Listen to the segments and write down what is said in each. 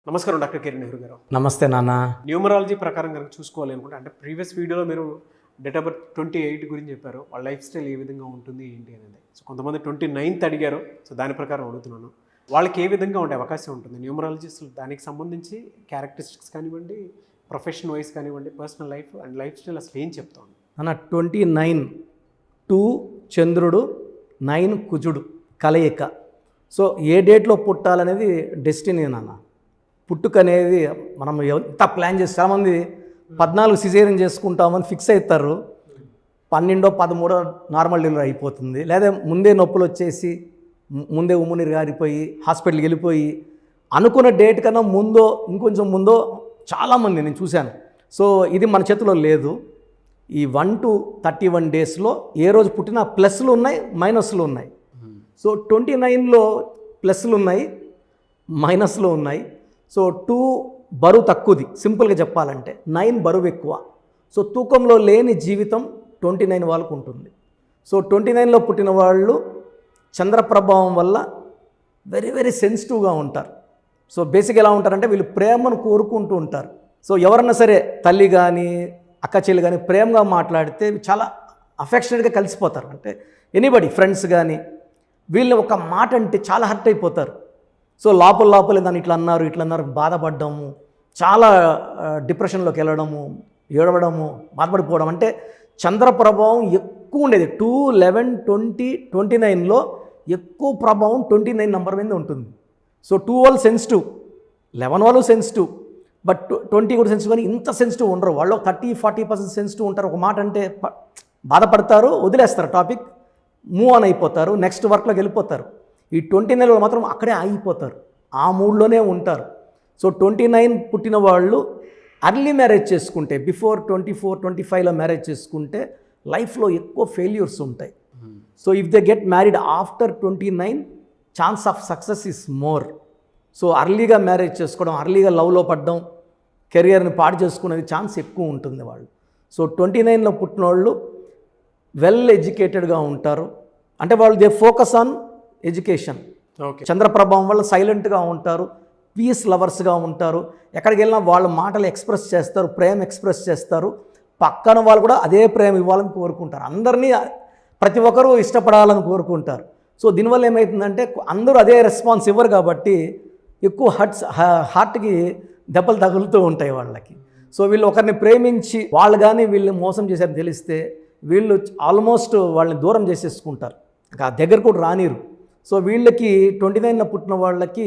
నమస్కారం డాక్టర్ కిరణ్ నెహ్రూ గారు. నమస్తే నాన్న. న్యూమరాలజీ ప్రకారం కనుక చూసుకోవాలి అనుకుంటే, అంటే ప్రీవియస్ వీడియోలో మీరు డేట్ ఆఫ్ బర్త్ 28 గురించి చెప్పారు, వాళ్ళ లైఫ్ స్టైల్ ఏ విధంగా ఉంటుంది ఏంటి అనేది. సో కొంతమంది 29th అడిగారు, సో దాని ప్రకారం అడుగుతున్నాను. వాళ్ళకి ఏ విధంగా ఉండే అవకాశం ఉంటుంది న్యూమరాలజిస్ట్, దానికి సంబంధించి క్యారెక్టరిస్టిక్స్ కానివ్వండి, ప్రొఫెషన్ వైజ్ కానివ్వండి, personal life and life style అసలు ఏం చెప్తాను అన్న? 29 2 చంద్రుడు 9 కుజుడు కలయిక. సో ఏ డేట్లో పుట్టాలనేది డెస్టినీ నాన్న. పుట్టుక అనేది మనం ఎంత ప్లాన్ చేసి చాలామంది 14 సిజేరియన్ చేసుకుంటామని ఫిక్స్ అవుతారు, 12 13 నార్మల్ డెలివరీ అయిపోతుంది. లేదా ముందే నొప్పులు వచ్చేసి ముందే ఉమ్మునీరు గారిపోయి హాస్పిటల్కి వెళ్ళిపోయి అనుకున్న డేట్ కన్నా ముందో ఇంకొంచెం ముందో చాలామంది నేను చూశాను. సో ఇది మన చేతిలో లేదు. ఈ 1 to 31 డేస్లో ఏ రోజు పుట్టినా ప్లస్లు ఉన్నాయి, మైనస్లు ఉన్నాయి. సో 29లో ప్లస్లు ఉన్నాయి, మైనస్లు ఉన్నాయి. సో 2 బరువు తక్కువది, సింపుల్గా చెప్పాలంటే 9 బరువు ఎక్కువ. సో తూకంలో లేని జీవితం 29 వాళ్ళకు ఉంటుంది. సో 29లో పుట్టిన వాళ్ళు చంద్ర ప్రభావం వల్ల వెరీ వెరీ సెన్సిటివ్గా ఉంటారు. సో బేసిక్ ఎలా ఉంటారంటే వీళ్ళు ప్రేమను కోరుకుంటూ ఉంటారు. సో ఎవరన్నా సరే తల్లి కానీ అక్క చెల్లి కానీ ప్రేమగా మాట్లాడితే చాలా అఫెక్షనేట్గా కలిసిపోతారు. అంటే ఎనీబడి ఫ్రెండ్స్ కానీ వీళ్ళు ఒక మాట అంటే చాలా హర్ట్ అయిపోతారు. సో లోపల దాన్ని ఇట్లా అన్నారు బాధపడ్డము, చాలా డిప్రెషన్లోకి వెళ్ళడము, ఏడవడము, బాధపడిపోవడం. అంటే చంద్ర ప్రభావం ఎక్కువ ఉండేది 2, 11, 20, 29లో ఎక్కువ ప్రభావం 29 నెంబర్ మీద ఉంటుంది. సో 2 వాళ్ళు సెన్సిటివ్, 11 వాళ్ళు సెన్సిటివ్, బట్ 20 కూడా సెన్సిటివ్. కానీ ఇంత సెన్సిటివ్ ఉండరు. వాళ్ళు 30-40% సెన్సిటివ్ ఉంటారు. ఒక మాట అంటే బాధపడతారు, వదిలేస్తారు టాపిక్, మూవ్ ఆన్ అయిపోతారు, నెక్స్ట్ వర్క్లోకి వెళ్ళిపోతారు. ఈ 29లో మాత్రం అక్కడే ఆగిపోతారు, ఆ మూడ్లోనే ఉంటారు. సో 29 పుట్టిన వాళ్ళు అర్లీ మ్యారేజ్ చేసుకుంటే, బిఫోర్ 24-25లో మ్యారేజ్ చేసుకుంటే లైఫ్లో ఎక్కువ ఫెయిల్యూర్స్ ఉంటాయి. So if they get married after 29 chance of success is more. So అర్లీగా మ్యారేజ్ చేసుకోవడం, అర్లీగా లవ్లో పడడం, కెరియర్ని పాడు చేసుకునేది ఛాన్స్ ఎక్కువ ఉంటుంది వాళ్ళు. సో 29లో పుట్టిన వాళ్ళు వెల్ ఎడ్యుకేటెడ్గా ఉంటారు. అంటే వాళ్ళు they focus on education. Okay. చంద్రప్రభావం వల్ల సైలెంట్గా ఉంటారు, పీస్ లవర్స్గా ఉంటారు. ఎక్కడికి వెళ్ళినా వాళ్ళ మాటలు ఎక్స్ప్రెస్ చేస్తారు, ప్రేమ ఎక్స్ప్రెస్ చేస్తారు. పక్కన వాళ్ళు కూడా అదే ప్రేమ ఇవ్వాలని కోరుకుంటారు. అందరినీ ప్రతి ఒక్కరూ ఇష్టపడాలని కోరుకుంటారు. సో దీనివల్ల ఏమవుతుందంటే అందరూ అదే రెస్పాన్స్ ఇవ్వరు కాబట్టి ఎక్కువ హార్ట్కి దెబ్బలు తగులుతూ ఉంటాయి వాళ్ళకి. సో వీళ్ళు ఒకరిని ప్రేమించి వాళ్ళు కానీ వీళ్ళు మోసం చేశారని తెలిస్తే వీళ్ళు ఆల్మోస్ట్ వాళ్ళని దూరం చేసేసుకుంటారు, ఇంకా దగ్గర కూడా రానిరు. సో వీళ్ళకి 29లో పుట్టిన వాళ్ళకి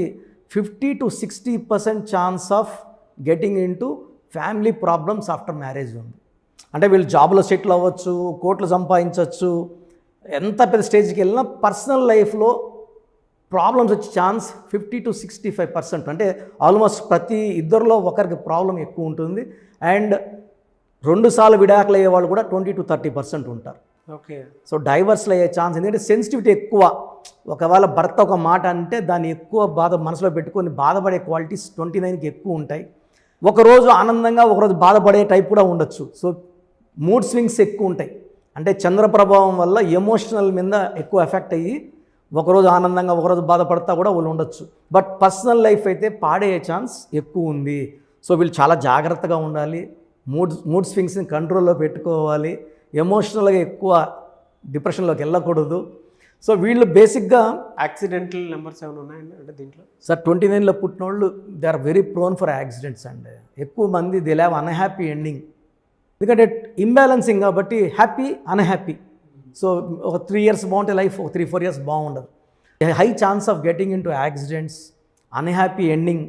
50-60% chance of getting in family problems after marriage ఉంది. అంటే వీళ్ళు జాబ్లో సెటిల్ అవ్వచ్చు, కోట్లు సంపాదించవచ్చు, ఎంత పెద్ద స్టేజ్కి వెళ్ళినా పర్సనల్ లైఫ్లో ప్రాబ్లమ్స్ వచ్చే ఛాన్స్ 50-65%. అంటే ఆల్మోస్ట్ ప్రతి ఇద్దరిలో ఒకరికి ప్రాబ్లం ఎక్కువ ఉంటుంది. అండ్ 2 సార్లు విడాకులు అయ్యే వాళ్ళు కూడా 20-30% ఉంటారు. ఓకే. సో డైవర్స్లు అయ్యే ఛాన్స్, ఎందుకంటే సెన్సిటివిటీ ఎక్కువ. ఒకవేళ భర్త ఒక మాట అంటే దాన్ని ఎక్కువ మనసులో పెట్టుకొని బాధపడే క్వాలిటీస్ 29కి ఎక్కువ ఉంటాయి. ఒకరోజు ఆనందంగా ఒకరోజు బాధపడే టైప్ కూడా ఉండొచ్చు. సో మూడ్ స్వింగ్స్ ఎక్కువ ఉంటాయి. అంటే చంద్ర ప్రభావం వల్ల ఎమోషనల్ మీద ఎక్కువ ఎఫెక్ట్ అయ్యి ఒకరోజు ఆనందంగా ఒకరోజు బాధపడతా కూడా వాళ్ళు ఉండొచ్చు. బట్ పర్సనల్ లైఫ్ అయితే పాడయ్యే ఛాన్స్ ఎక్కువ ఉంది. సో వీళ్ళు చాలా జాగ్రత్తగా ఉండాలి, మూడ్ స్వింగ్స్ని కంట్రోల్లో పెట్టుకోవాలి, ఎమోషనల్గా ఎక్కువ డిప్రెషన్లోకి వెళ్ళకూడదు. సో వీళ్ళు బేసిక్గా యాక్సిడెంటల్ నెంబర్స్ ఏమైనా ఉన్నాయండి అంటే దీంట్లో? సార్ 29లో పుట్టిన వాళ్ళు they are very prone for accidents అండి. ఎక్కువ మంది దే హ్యావ్ అన్హ్యాపీ ఎండింగ్, ఎందుకంటే ఇంబ్యాలెన్సింగ్ కాబట్టి హ్యాపీ అన్హ్యాపీ. సో ఒక 3 years బాగుంటే లైఫ్, ఒక 3-4 years బాగుండదు. High chance of getting into accidents, unhappy ending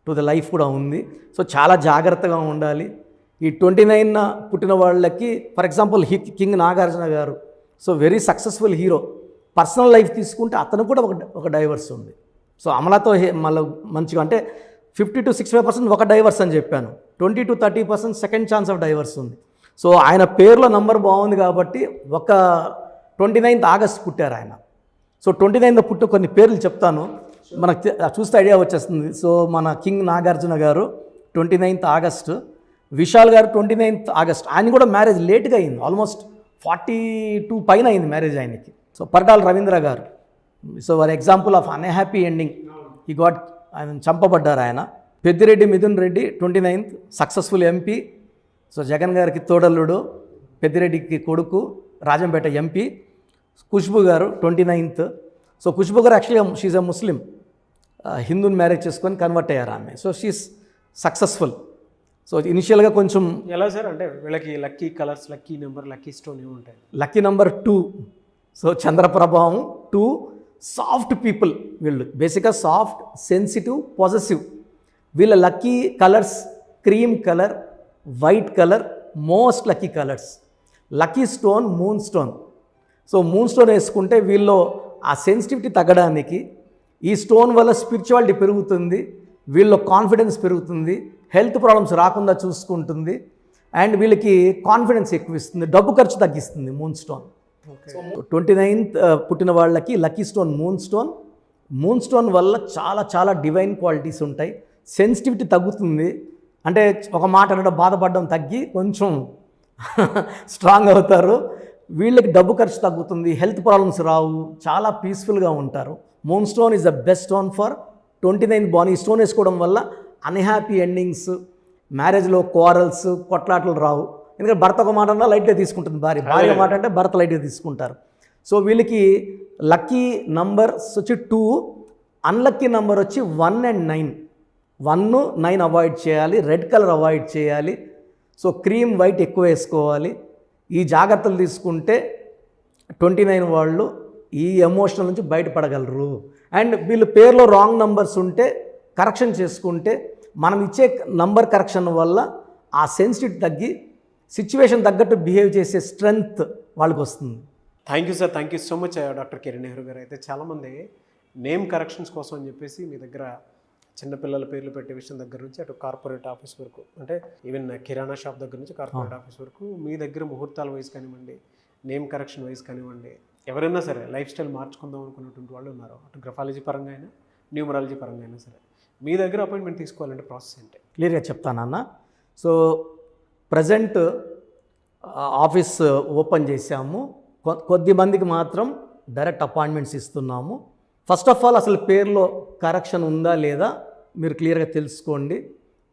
to the life కూడా ఉంది. సో చాలా జాగ్రత్తగా ఉండాలి. ఈ 29 పుట్టిన వాళ్ళకి ఫర్ ఎగ్జాంపుల్ కింగ్ నాగార్జున గారు, so very successful hero. Personal life తీసుకుంటే అతను కూడా ఒక డైవర్స్ ఉంది. సో అమలాతో మళ్ళీ మంచిగా అంటే 50-65% ఒక డైవర్స్ అని చెప్పాను, 20-30% సెకండ్ ఛాన్స్ ఆఫ్ డైవర్స్ ఉంది. సో ఆయన పేరులో నంబర్ బాగుంది కాబట్టి ఒక 29th ఆగస్ట్ పుట్టారు ఆయన. సో 29th పుట్టిన కొన్ని పేర్లు చెప్తాను, మనకు చూస్తే ఐడియా వచ్చేస్తుంది. సో మన కింగ్ నాగార్జున గారు 29th ఆగస్ట్, విశాల్ గారు 29th ఆగస్ట్. ఆయన కూడా మ్యారేజ్ లేట్గా అయింది, ఆల్మోస్ట్ 42 పైన అయింది మ్యారేజ్ ఆయనకి. సో పర్డాల రవీంద్ర గారు, so for example of unhappy ending, ఈ గాట్ ఆయన చంపబడ్డారు ఆయన. Peddireddy Mithun Reddy 29th successful MP. So Jagan గారికి తోడల్లుడు, పెద్దిరెడ్డికి కొడుకు, రాజంపేట ఎంపీ. ఖుష్బు గారు 29th. సో ఖుష్బు గారు యాక్చువల్గా షీజ్ అ ముస్లిం, హిందూని మ్యారేజ్ చేసుకొని కన్వర్ట్ అయ్యారు ఆమె. So she's successful. సో ఇనిషియల్గా కొంచెం ఎలా సార్ అంటే వీళ్ళకి lucky colours, lucky number, lucky stone ఏమి ఉంటాయి? Lucky number 2. సో చంద్రప్రభావం 2. సాఫ్ట్ పీపుల్ వీళ్ళు, బేసిక్గా సాఫ్ట్, సెన్సిటివ్, పాజిటివ్. వీళ్ళ lucky colours cream colour, white colour, most lucky colours. Lucky stone moon stone. So moon stone వేసుకుంటే వీళ్ళు ఆ సెన్సిటివిటీ తగ్గడానికి, ఈ స్టోన్ వల్ల స్పిరిచువాలిటీ పెరుగుతుంది, వీళ్ళ కాన్ఫిడెన్స్ పెరుగుతుంది, హెల్త్ ప్రాబ్లమ్స్ రాకుండా చూసుకుంటుంది, అండ్ వీళ్ళకి కాన్ఫిడెన్స్ ఎక్కువ ఇస్తుంది, డబ్బు ఖర్చు తగ్గిస్తుంది మూన్ స్టోన్. 29th పుట్టిన వాళ్ళకి lucky stone moon stone. Moon stone వల్ల చాలా చాలా డివైన్ క్వాలిటీస్ ఉంటాయి. సెన్సిటివిటీ తగ్గుతుంది, అంటే ఒక మాట అనడం, బాధపడడం తగ్గి కొంచెం స్ట్రాంగ్ అవుతారు. వీళ్ళకి డబ్బు ఖర్చు తగ్గుతుంది, హెల్త్ ప్రాబ్లమ్స్ రావు, చాలా పీస్ఫుల్గా ఉంటారు. Moon stone is the best stone for 29th బాన్. ఈ స్టోన్ వేసుకోవడం వల్ల అన్హ్యాపీ ఎండింగ్స్, మ్యారేజ్లో క్వారల్స్, కొట్లాటలు రావు. ఎందుకంటే భర్త ఒక మాట అన్నా లైట్గా తీసుకుంటుంది భార్య, భార్య మాట అంటే భర్త లైట్గా తీసుకుంటారు. సో వీళ్ళకి లక్కీ నంబర్స్ వచ్చి 2, అన్లక్కీ నెంబర్ వచ్చి 1 and 9. 1, 9 అవాయిడ్ చేయాలి, రెడ్ కలర్ అవాయిడ్ చేయాలి. సో క్రీమ్ వైట్ ఎక్కువ వేసుకోవాలి. ఈ జాగ్రత్తలు తీసుకుంటే 29 వాళ్ళు ఈ ఎమోషనల్ నుంచి బయటపడగలరు. అండ్ వీళ్ళ పేరులో రాంగ్ నంబర్స్ ఉంటే కరెక్షన్ చేసుకుంటే, మనం ఇచ్చే నంబర్ కరెక్షన్ వల్ల ఆ సెన్సిటివిటీ తగ్గి సిచ్యువేషన్ తగ్గట్టు బిహేవ్ చేసే స్ట్రెంగ్త్ వాళ్ళకి వస్తుంది. Thank you sir, thank you so much doctor Kiran Nehru గారు. అయితే చాలామంది నేమ్ కరెక్షన్స్ కోసం అని చెప్పేసి మీ దగ్గర చిన్నపిల్లల పేర్లు పెట్టే విషయం దగ్గర నుంచి అటు కార్పొరేట్ ఆఫీస్ వరకు, అంటే ఈవెన్ కిరాణా షాప్ దగ్గర నుంచి కార్పొరేట్ ఆఫీస్ వరకు మీ దగ్గర ముహూర్తాల వయసు కానివ్వండి, నేమ్ కరెక్షన్ వయసు కానివ్వండి, ఎవరైనా సరే లైఫ్ స్టైల్ మార్చుకుందాం అనుకున్నటువంటి వాళ్ళు ఉన్నారు. అటు గ్రఫాలజీ పరంగా అయినా, న్యూమరాలజీ పరంగా అయినా సరే మీ దగ్గర అపాయింట్మెంట్ తీసుకోవాలంటే ప్రాసెస్ ఏంటి? క్లియర్గా చెప్తానన్న. సో ప్రజెంట్ ఆఫీస్ ఓపెన్ చేశాము, కొద్ది మందికి మాత్రం డైరెక్ట్ అపాయింట్మెంట్స్ ఇస్తున్నాము. ఫస్ట్ ఆఫ్ ఆల్ అసలు పేరులో కరెక్షన్ ఉందా లేదా మీరు క్లియర్గా తెలుసుకోండి.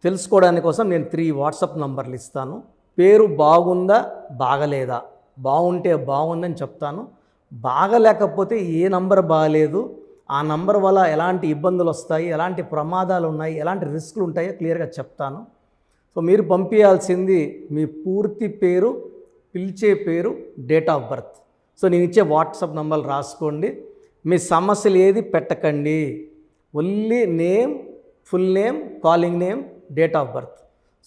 తెలుసుకోవడానికి కోసం నేను 3 వాట్సాప్ నంబర్లు ఇస్తాను. పేరు బాగుందా బాగలేదా, బాగుంటే బాగుందని చెప్తాను, బాగలేకపోతే ఏ నంబర్ బాగలేదు, ఆ నంబర్ వల్ల ఎలాంటి ఇబ్బందులు వస్తాయి, ఎలాంటి ప్రమాదాలు ఉన్నాయి, ఎలాంటి రిస్కులు ఉంటాయో క్లియర్గా చెప్తాను. సో మీరు పంపించాల్సింది మీ పూర్తి పేరు, పిలిచే పేరు, డేట్ ఆఫ్ బర్త్. సో నేను ఇచ్చే వాట్సాప్ నంబర్ రాసుకోండి. మీ సమస్యలు ఏది పెట్టకండి, only name, full name, calling name, date of birth.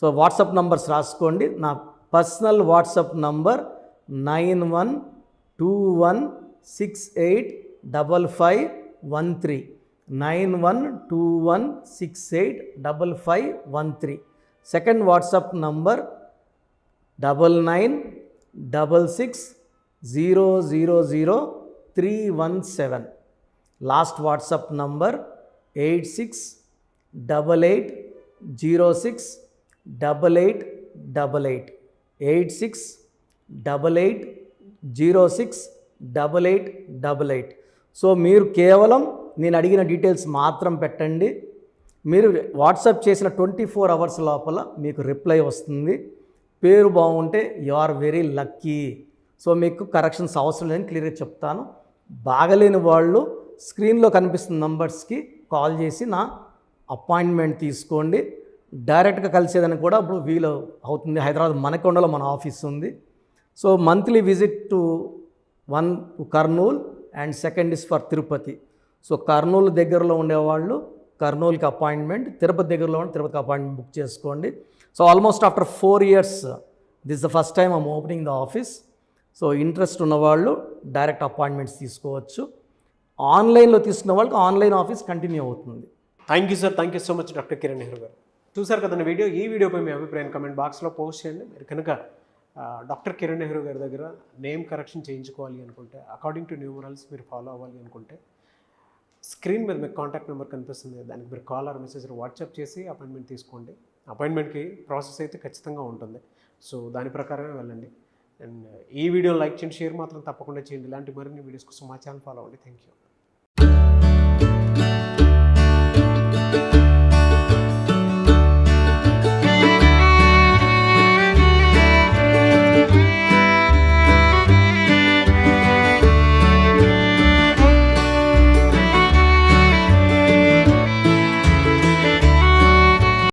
So WhatsApp numbers రాసుకోండి. నా personal WhatsApp number 9121685513, 9121685513. Second WhatsApp number 9966000317. Last WhatsApp number 8688068888, 8688068888. So మీరు కేవలం నేను అడిగిన డీటెయిల్స్ మాత్రం పెట్టండి. మీరు వాట్సాప్ చేసిన 24 hours లోపల మీకు రిప్లై వస్తుంది. పేరు బాగుంటే you are very lucky. So మీకు కరెక్షన్స్ అవసరం లేదని క్లియర్గా చెప్తాను. బాగలేని వాళ్ళు స్క్రీన్లో కనిపిస్తున్న నంబర్స్కి కాల్ చేసి నా అపాయింట్మెంట్ తీసుకోండి. డైరెక్ట్గా కలిసేదని కూడా ఇప్పుడు వీలు అవుతుంది. హైదరాబాద్ మనకొండలో మన ఆఫీస్ ఉంది. So monthly visit to 1 to Kurnool and second is for Tirupati. So Kurnool దగ్గరలో ఉండేవాళ్ళు కర్నూలుకి అపాయింట్మెంట్, తిరుపతి దగ్గరలో ఉంటే తిరుపతికి అపాయింట్మెంట్ బుక్ చేసుకోండి. So almost after 4 years this is the first time I'm opening the office. So interest ఉన్నవాళ్ళు డైరెక్ట్ అపాయింట్మెంట్స్ తీసుకోవచ్చు. ఆన్లైన్లో తీసుకున్న వాళ్ళకి ఆన్లైన్ ఆఫీస్ కంటిన్యూ అవుతుంది. Thank you sir, thank you so much doctor Kiran Nehru గారు. చూసారు కదండి వీడియో. ఈ వీడియోపై మీ అభిప్రాయం కమెంట్ బాక్స్లో పోస్ట్ చేయండి. మీరు కనుక డాక్టర్ కిరణ్ నెహ్రూ గారి దగ్గర నేమ్ కరెక్షన్ చేయించుకోవాలి అనుకుంటే, అకార్డింగ్ టు న్యూమరల్స్ మీరు ఫాలో అవ్వాలి అనుకుంటే, స్క్రీన్ మీద మీకు కాంటాక్ట్ నెంబర్ కనిపిస్తుంది. దానికి మీరు కాల్ ఆర్ మెసేజ్ వాట్సాప్ చేసి అపాయింట్మెంట్ తీసుకోండి. అపాయింట్మెంట్కి ప్రాసెస్ అయితే ఖచ్చితంగా ఉంటుంది. సో దాని ప్రకారమే వెళ్ళండి. అండ్ ఈ వీడియో లైక్ చేయండి, షేర్ మాత్రం తప్పకుండా చేయండి. ఇలాంటి మరిన్ని వీడియోస్ కోసం మా ఛానల్ ఫాలో అవ్వండి. Thank you.